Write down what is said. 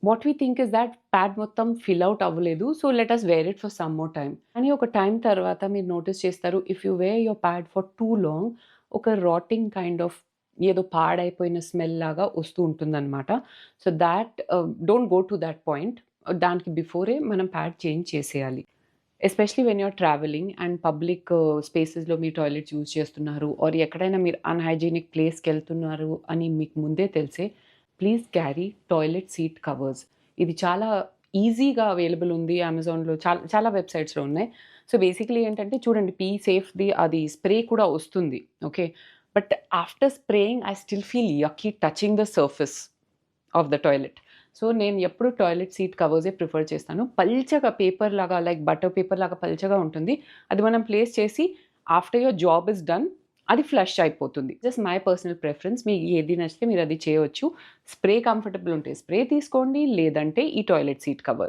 What we think is that pad మొత్తం fill out అవ్వలేదు. So, let us wear it for some more time. కానీ ఒక time తర్వాత మీరు నోటీస్ చేస్తారు. If you wear your pad for too long ఒక rotting kind of ఏదో పాడైపోయిన స్మెల్ లాగా వస్తూ ఉంటుందనమాట. So, don't go to that point. దానికి బిఫోరే మనం ప్యాడ్ చేంజ్ చేసేయాలి. Especially when you're travelling and public స్పేసెస్‌లో మీరు టాయిలెట్స్ యూజ్ చేస్తున్నారు ఆర్ ఎక్కడైనా మీరు అన్‌హైజీనిక్ ప్లేస్‌కెళ్తున్నారు అని మీకు ముందే తెలిసే please carry toilet seat covers. ఇది చాలా ఈజీగా అవైలబుల్ ఉంది. అమెజాన్‌లో చాలా చాలా వెబ్‌సైట్స్‌లో ఉన్నాయి. సో, బేసికల్లీ ఏంటంటే చూడండి పీ సేఫ్‌ది అది స్ప్రే కూడా వస్తుంది. Okay. But after spraying I still feel యక్కీ touching the surface of the toilet. So, నేను ఎప్పుడు టాయిలెట్ సీట్ కవర్సే ప్రిఫర్ చేస్తాను. పల్చగా పేపర్ లాగా లైక్ బటర్ పేపర్ లాగా పల్చగా ఉంటుంది. అది మనం ప్లేస్ చేసి after your job is done అది ఫ్లష్ అయిపోతుంది. Just my personal preference. మీకు ఏది నచ్చితే మీరు అది చేయొచ్చు. స్ప్రే కంఫర్టబుల్ ఉంటే స్ప్రే తీసుకోండి. లేదంటే ఈ టాయిలెట్ సీట్ కవర్.